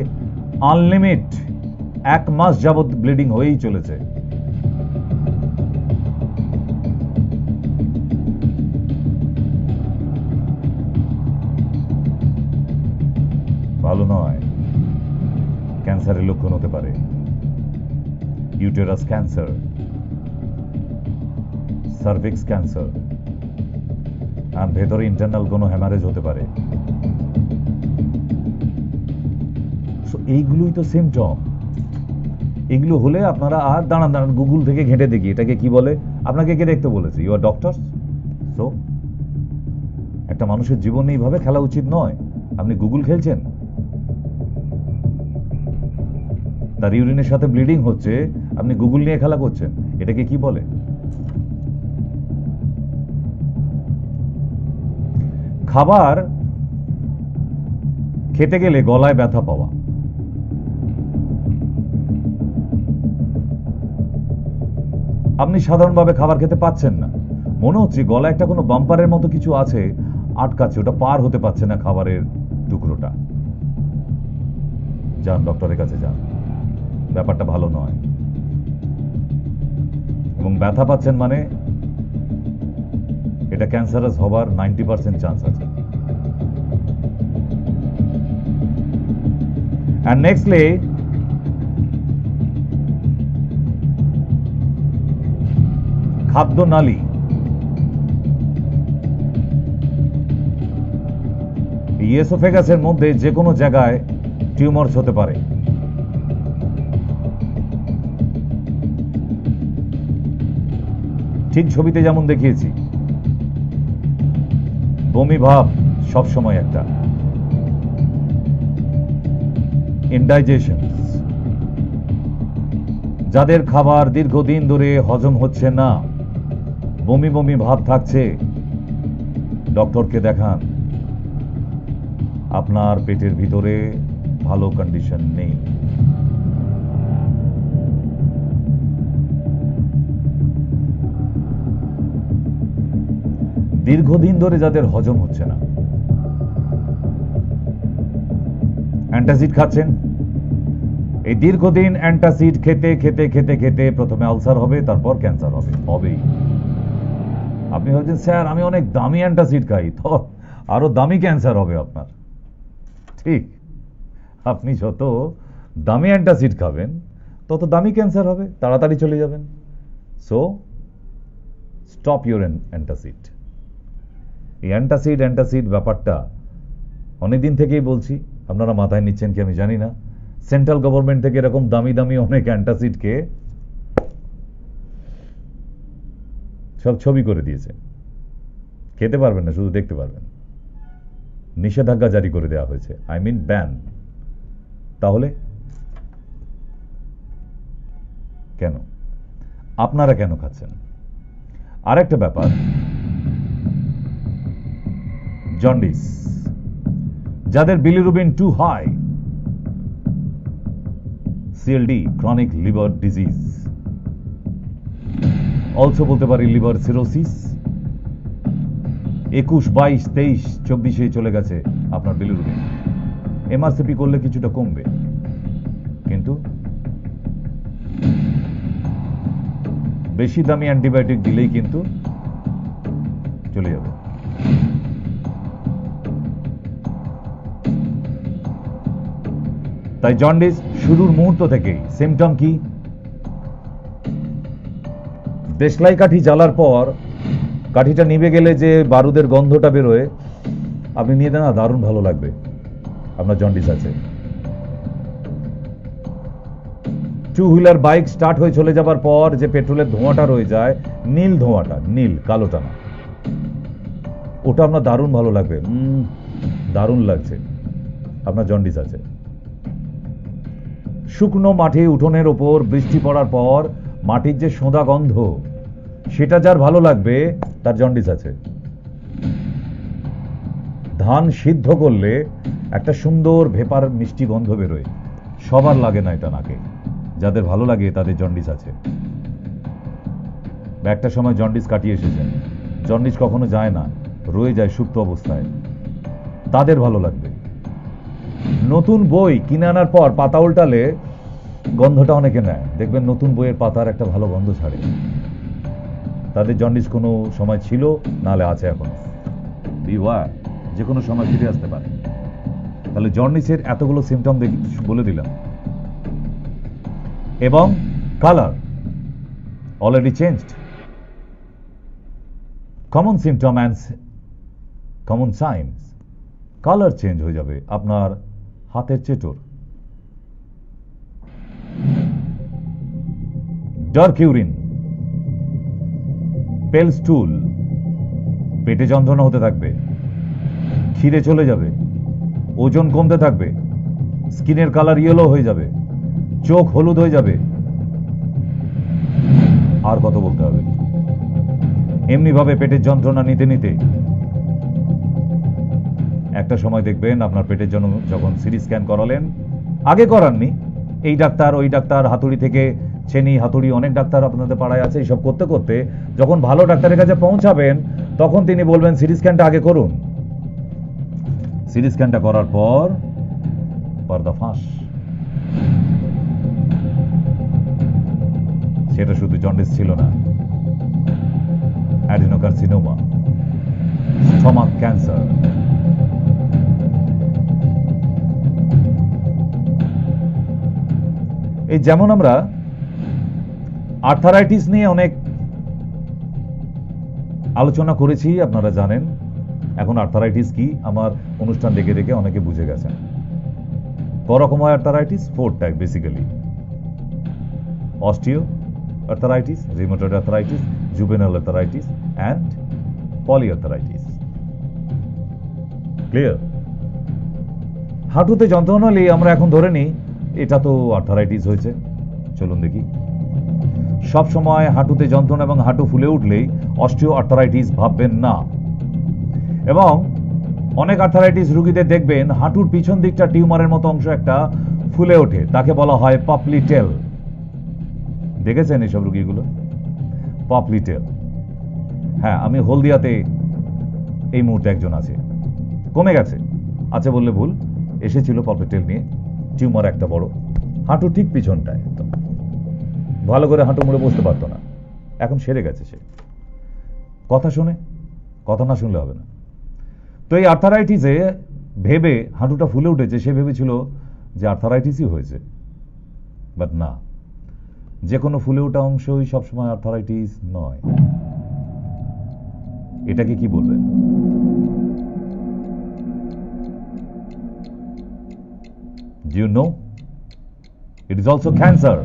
আনলিমিট, 1 মাস যাবৎ ব্লিডিং হয়েই চলেছে, ভালো নয়, ক্যান্সারের লক্ষণ হতে পারে। ইউটেরাস ক্যান্সার, সার্ভিক্স ক্যান্সার, আর ভেতরে ইন্টারনাল কোনো হ্যামারেজ হতে পারে। এইগুলোই তো সিমটম। এগুলো হলে আপনারা আর দাঁড়ান দাঁড়ান গুগল থেকে ঘেঁটে দেখি এটাকে কি বলে। আপনাকে কে দেখতে বলেছে? You R doctor. সো একটা মানুষের জীবন এইভাবে খেলা উচিত নয়। আপনি গুগল খেলছেন, তার ইউরিনের সাথে ব্লিডিং হচ্ছে, আপনি গুগল নিয়ে খেলা করছেন, এটাকে কি বলে? খাবার খেতে গেলে গলায় ব্যথা পাওয়া, আপনি সাধারণভাবে খাবার খেতে পাচ্ছেন না, মনে হচ্ছে গলায় একটা কোনো বাম্পারের মতো কিছু আছে, আটকাচ্ছে, ওটা পার হতে পারছে না খাবারের টুকরোটা, যান ডক্টরের কাছে যান, ব্যাপারটা ভালো নয়। এবং ব্যথা পাচ্ছেন মানে এটা ক্যান্সারাস হবার 90% চান্স আছে। And nextly, খাদ্য নালী, ইয়েসোফেগাসের মধ্যে যে কোনো জায়গায় টিউমারস হতে পারে। ঠিক ছবিতে যেমন দেখিয়েছি, বমি ভাব সবসময় একটা, ইনডাইজেশন, যাদের খাবার দীর্ঘদিন ধরে হজম হচ্ছে না, বমি বমি ভাব থাকছে, ডক্টরকে দেখান। আপনার পেটের ভিতরে ভালো কন্ডিশন নেই। দীর্ঘদিন ধরে যাদের হজম হচ্ছে না, অ্যান্টাসিড খাচ্ছেন, এই দীর্ঘদিন অ্যান্টাসিড খেতে খেতে খেতে খেতে প্রথমে আলসার হবে, তারপর ক্যান্সার হবে, হবেই। আপনি ভাবছেন স্যার আমি অনেক দামি অ্যান্টাসিড খাই, তো আরো দামি ক্যান্সার হবে আপনার। ঠিক, আপনি যত দামি অ্যান্টাসিড খাবেন তত দামি ক্যান্সার হবে, তাড়াতাড়ি চলে যাবেন। So stop your antacid. এই অ্যান্টাসিড ব্যাপারটা অনেকদিন থেকেই বলছি, আপনারা মাথায় নিচ্ছেন কি আমি জানি না। সেন্ট্রাল গভর্নমেন্ট থেকে এরকম দামি দামি অনেক অ্যান্টাসিডকে সব ছবি করে দিয়েছে, খেতে পারবেন না, শুধু দেখতে পারবেন। নিষেধাজ্ঞা জারি করে দেওয়া হয়েছে, আই মিন ব্যান। তাহলে কেন আপনারা কেন খাচ্ছেন? আরেকটা ব্যাপার, জন্ডিস, যাদের bilirubin 2 high, CLD, chronic liver disease, also বলতে পারি লিভার সিরোসিস। 21, 22, 23, 24 চলে গেছে আপনার বিলিরুবিন। এমআরসিপি করলে কিছুটা কমবে, কিন্তু বেশি দামি অ্যান্টিবায়োটিক দিলেই কিন্তু চলে যাবে। তাই জন্ডিস শুরুর মুহূর্ত থেকেই সিমটম কি? দেশলাই কাঠি জ্বালার পর কাঠিটা নিভে গেলে যে বারুদের গন্ধটা বেরোয়, আপনি নিয়ে দেন, দারুণ ভালো লাগবে। আপনার জন্ডিস আছে। টু হুইলার বাইক স্টার্ট হয়ে চলে যাবার পর যে পেট্রোলের ধোঁয়াটা রয়ে যায়, নীল ধোঁয়াটা, নীল কালোটা না, ওটা আপনার দারুণ ভালো লাগবে, দারুণ লাগছে, আপনার জন্ডিস আছে। শুকনো মাঠে উঠোনের ওপর বৃষ্টি পড়ার পর মাটির যে সোঁদা গন্ধ, সেটা যার ভালো লাগবে তার জন্ডিস আছে। ধান সিদ্ধ করলে একটা সুন্দর ভেপার মিষ্টি গন্ধ বেরোয়, সবার লাগে না এটা নাকে, যাদের ভালো লাগে তাদের জন্ডিস আছে। একটা সময় জন্ডিস কাটিয়ে এসেছেন, জন্ডিস কখনো যায় না, রয়ে যায় সুপ্ত অবস্থায়, তাদের ভালো লাগবে। নতুন বই কিনে আনার পর পাতা উল্টালে গন্ধটা অনেকে নেয়, দেখবেন নতুন বইয়ের পাতার একটা ভালো গন্ধ ছাড়ে, তাদের জন্ডিস কোনো সময় ছিল, নাহলে আছে এখনো, বিওয়ার, যে কোনো সময় ফিরে আসতে পারে। তাহলে জন্ডিসের এতগুলো সিমটম বলে দিলাম। এবং colour already changed. Common symptom and common science, colour change হয়ে যাবে আপনার হাতের চেটোর, ডার্ক ইউরিন, পেল স্টুল, পেটে যন্ত্রণা হতে থাকবে, খিদে চলে যাবে, ওজন কমতে থাকবে, স্কিনের কালার ইয়েলো হয়ে যাবে, চোখ হলুদ হয়ে যাবে, আর কত বলতে হবে। এমনি ভাবে পেটের যন্ত্রণা নিতে নিতে একটা সময় দেখবেন আপনার পেটের জন্য যখন সিটি স্ক্যান করালেন, আগে করাননি, এই ডাক্তার ওই ডাক্তার, হাতুড়ি থেকে ছেনি হাতুড়ি, অনেক ডাক্তার আপনাদের পাড়ায় আছে, এইসব করতে করতে যখন ভালো ডাক্তারের কাছে পৌঁছাবেন তখন তিনি বলবেন সিটি স্ক্যানটা আগে করুন। সিটি স্ক্যানটা করার পর পর্দা ফাঁস। সেটা শুধু জন্ডিস ছিল না, অ্যাডিনোকার্সিনোমা, স্টমাক ক্যান্সার। এই যেমন আমরা আর্থারাইটিস নিয়ে অনেক আলোচনা করেছি, আপনারা জানেন। এখন আর্থারাইটিস কি আমার অনুষ্ঠান দেখে দেখে অনেকে বুঝে গেছেন। করকম হয় arthritis? 4 type basically: osteoarthritis, rheumatoid arthritis, juvenile arthritis and polyarthritis. Clear? হাঁটুতে যন্ত্রণা হলে আমরা এখন ধরে নিই এটা তো আর্থারাইটিস হয়েছে। চলুন দেখি। সব সময় হাঁটুতে যন্ত্রণা এবং হাঁটু ফুলে উঠলেই অস্টিও আর্থারাইটিস ভাববেন না। এবং অনেক আর্থারাইটিস রোগীদের দেখবেন হাঁটুর পিছন দিকটা টিউমারের মতো অংশ একটা ফুলে ওঠে, তাকে বলা হয় পপলিটেল। দেখেছেন এইসব রোগীগুলো? পপলিটেল। হ্যাঁ, আমি হলদিয়াতে এই মুহূর্তে একজন আছে, কমে গেছে, আছে বললে ভুল, এসেছিল পপলিটেল নিয়ে, টিউমার একটা বড়, হাঁটু ঠিক পিছনটায়, ভালো করে হাঁটু মুড়ে বসতে পারতো না, এখন সেরে গেছে সে। কথা শুনে, কথা না শুনলে হবে না। তো এই আর্থারাইটিসে ভেবে হাঁটুটা ফুলে উঠেছে, সে ভেবেছিল যে আর্থারাইটিসই হয়েছে, বাট না, যে কোনো ফুলে ওঠা অংশই সবসময় আর্থারাইটিস নয়। এটাকে কি বলবেন? Do you know? It is also cancer.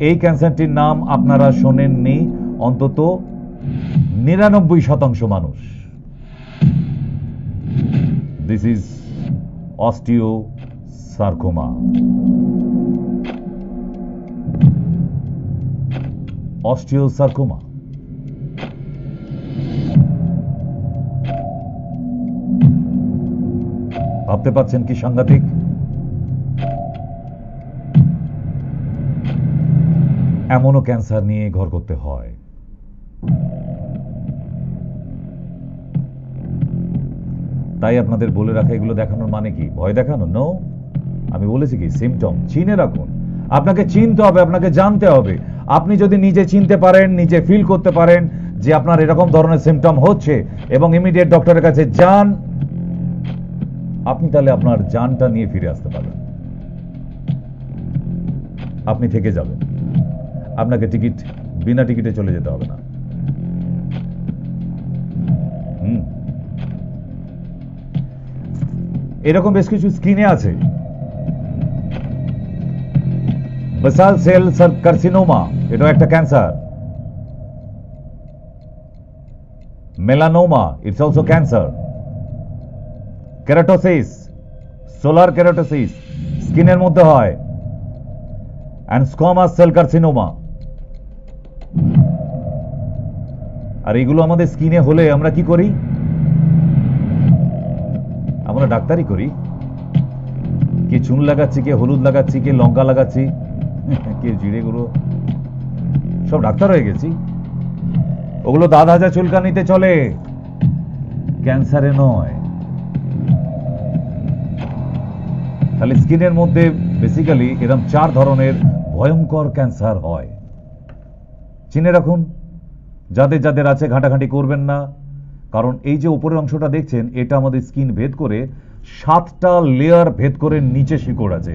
এই ক্যান্সারটির নাম আপনারা শোনেননি অন্তত 99% মানুষ। This is osteosarcoma. Osteosarcoma. ভাবতে পারছেন কি সাংঘাতিক? এমনও ক্যান্সার নিয়ে ঘর করতে হয়। তাই আপনাদের বলে রাখা, এগুলো দেখানোর মানে কি? ভয় দেখানো? নো। আমি বলেছি কি, সিমটম চিনে রাখুন। আপনাকে চিনতে হবে, আপনাকে জানতে হবে। আপনি যদি নিজে চিনতে পারেন, নিজে ফিল করতে পারেন যে আপনার এরকম ধরনের সিমটম হচ্ছে এবং ইমিডিয়েট ডক্টরের কাছে যান, আপনি তাহলে আপনার জানটা নিয়ে ফিরে আসতে পারবেন। আপনি থেকে যাবেন, আপনাকে বিনা টিকিটে চলে যেতে হবে না। এরকম বেশ কিছু স্কিনে আছে। বেসাল সেল কার্সিনোমা, এটা একটা cancer. Melanoma, it's also cancer. Keratosis, solar keratosis স্কিনের মধ্যে হয়। And squamous cell carcinoma. আর এগুলো আমাদের স্কিনে হলে আমরা কি করি? আমরা ডাক্তারি করি। কে চুন লাগাচ্ছি, কে হলুদ লাগাচ্ছি, কে লঙ্কা লাগাচ্ছি, কে জিরে গুঁড়ো, সব ডাক্তার হয়ে গেছি। ওগুলো দাদা যা চুলকানিতে চলে, ক্যান্সারে নয়। তাহলে স্কিনের মধ্যে বেসিক্যালি এরকম 4 ধরনের ভয়ঙ্কর ক্যান্সার হয়। চিনে রাখুন, যাদের যাদের আছে ঘাঁটাঘাঁটি করবেন না। কারণ এই যে উপরের অংশটা দেখছেন, এটা আমাদের স্কিন ভেদ করে 7টা লেয়ার ভেদ করে নিচে শিকড় আছে।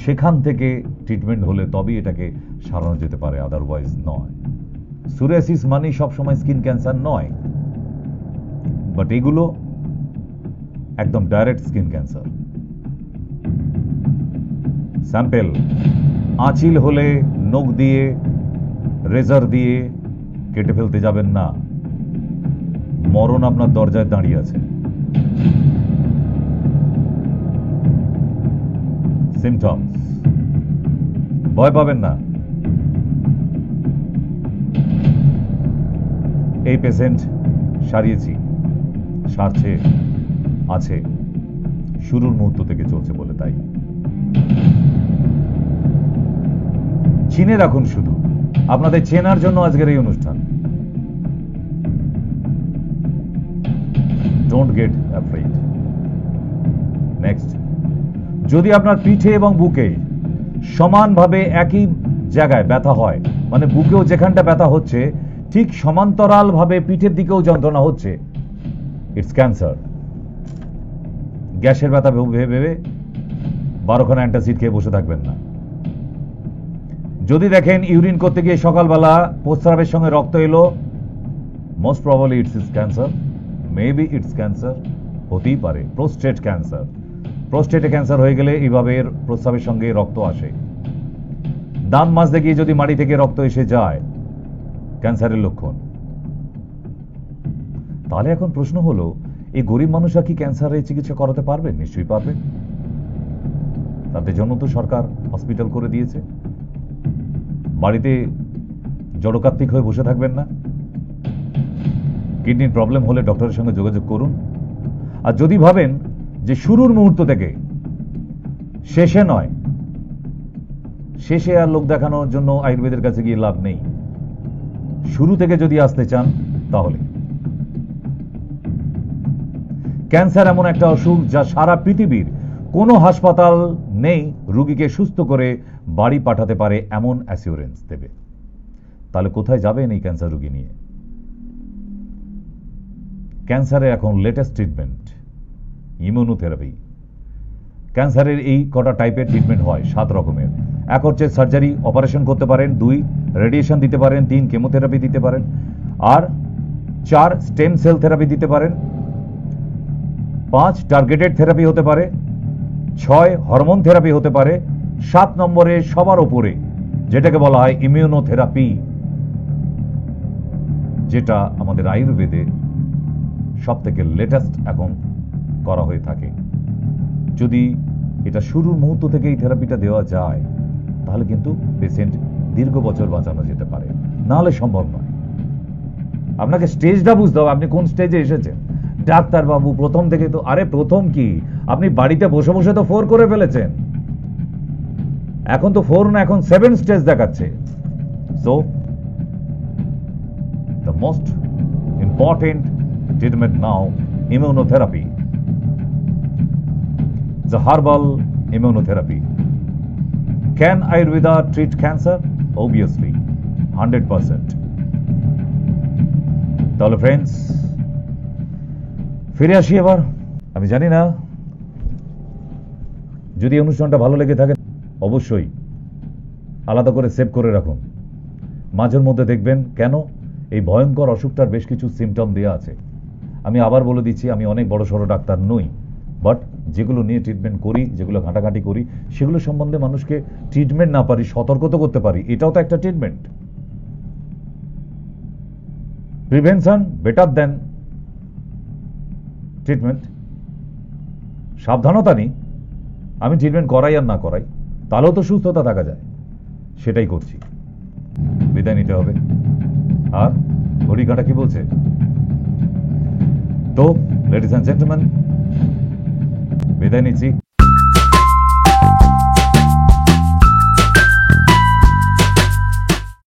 সেখান থেকে ট্রিটমেন্ট হলে তবেই এটাকে সারানো যেতে পারে, আদারওয়াইজ নয়। সোরিয়াসিস মানে সবসময় স্কিন ক্যান্সার নয়, বাট এগুলো একদম ডাইরেক্ট স্কিন ক্যান্সার। স্যাম্পেল আঁচিল হলে নখ দিয়ে, রেজার দিয়ে কেটে ফেলতে যাবেন না, মরণ আপনার দরজায় দাঁড়িয়ে আছে। সিমটমস, ভয় পাবেন না। এই পেশেন্ট সারিয়েছি, সারছে, আছে, শুরুর মুহূর্ত থেকে চলছে বলে তাই। চিনে রাখুন, শুধু আপনাদের চেনার জন্য আজকের এই অনুষ্ঠান। Don't get afraid. নেক্সট, যদি আপনার পিঠে এবং বুকে সমানভাবে একই জায়গায় ব্যথা হয়, মানে বুকেও যেখানটা ব্যথা হচ্ছে ঠিক সমান্তরাল ভাবে পিঠের দিকেও যন্ত্রণা হচ্ছে, ইটস ক্যান্সার। গ্যাসের ব্যথা ভেবে 12খানা অ্যান্টাসিড খেয়ে বসে থাকবেন না। যদি দেখেন ইউরিন করতে গিয়ে সকালবেলা প্রস্রাবের সঙ্গে রক্ত এলো, most probably it's cancer, maybe it's cancer, হতেই পারে প্রোস্টেট ক্যান্সার। প্রোস্টেটে ক্যান্সার হয়ে গেলে এইভাবে প্রস্রাবের সঙ্গে রক্ত আসে। দাঁত মাজতে গিয়ে যদি মাড়ি থেকে রক্ত এসে যায়, ক্যান্সারের লক্ষণ। তাহলে এখন প্রশ্ন হলো, এই গরিব মানুষরা কি ক্যান্সারের চিকিৎসা করাতে পারবেন? নিশ্চয়ই পারবেন। তাদের জন্য তো সরকার হসপিটাল করে দিয়েছে। বাড়িতে জড়কার্তিক হয়ে বসে থাকবেন না। কিডনির প্রবলেম হলে ডক্টরের সঙ্গে যোগাযোগ করুন। আর যদি ভাবেন যে শুরুর মুহূর্ত থেকে, শেষে নয়, শেষে আর লোক দেখানোর জন্য আয়ুর্বেদের কাছে গিয়ে লাভ নেই। শুরু থেকে যদি আসতে চান, তাহলে ক্যান্সার এমন একটা অসুখ যা সারা পৃথিবীর কোনো হাসপাতাল নেই রোগীকে সুস্থ করে বাড়ি পাঠাতে পারে এমন অ্যাসিওরেন্স দেবে। তাহলে কোথায় যাবেন এই ক্যান্সার রোগী নিয়ে? ক্যান্সারের এখন লেটেস্ট ট্রিটমেন্ট ইমিউনোথেরাপি। ক্যান্সারের এই কটা টাইপের ট্রিটমেন্ট হয়, 7 রকমের। 1 হচ্ছে সার্জারি, অপারেশন করতে পারেন। 2 রেডিয়েশন দিতে পারেন। 3 কেমোথেরাপি দিতে পারেন। আর 4 স্টেম সেল থেরাপি দিতে পারেন। 5 টার্গেটেড থেরাপি হতে পারে। 6 হরমোন থেরাপি হতে পারে। 7 নম্বরে সবার উপরে যেটাকে বলা হয় ইমিউনোথেরাপি, যেটা আমাদের আয়ুর্বেদে সব থেকে লেটেস্ট এখন করা হয়ে থাকে। যদি এটা শুরুর মুহূর্ত থেকে এই থেরাপিটা দেওয়া যায়, তাহলে কিন্তু পেশেন্ট দীর্ঘ বছর বাঁচানো যেতে পারে, না হলে সম্ভব নয়। আপনাকে স্টেজটা বুঝতে হবে, আপনি কোন স্টেজে এসেছেন। ডাক্তারবাবু প্রথম থেকে তো, আরে প্রথম কি, আপনি বাড়িতে বসে বসে তো 4 করে ফেলেছেন। এখন তো 4 না, এখন 7 স্টেজ দেখাচ্ছে। So the most important treatment now immunotherapy. The herbal immunotherapy. Can Ayurveda treat cancer? Obviously, 100%. তাহলে ফ্রেন্ডস, ফিরে আসি এবার। আমি জানি না, যদি অনুষ্ঠানটা ভালো লেগে থাকে অবশ্যই আলাদা করে সেভ করে রাখুন। মাঝের মধ্যে দেখবেন কেন এই ভয়ঙ্কর অসুখটার বেশ কিছু সিমটম দেওয়া আছে। আমি আবার বলে দিচ্ছি, আমি অনেক বড় সড়ো ডাক্তার নই, বাট যেগুলো নিয়ে ট্রিটমেন্ট করি, যেগুলো ঘাটাঘাটি করি, সেগুলো সম্বন্ধে মানুষকে ট্রিটমেন্ট না পারি সতর্ক তো করতে পারি, এটাও তো একটা ট্রিটমেন্ট। প্রিভেনশন বেটার দেন ট্রিটমেন্ট। সাবধানতা নিই, আমি ট্রিটমেন্ট করাই আর না করাই, তাহলেও তো সুস্থতা থাকা যায়, সেটাই করছি। বিদায় নিতে হবে। আর ঘড়ি কাঁটা কি বলছে? তো লেডিস অ্যান্ড জেন্টলম্যান, বিদায় নিচ্ছি।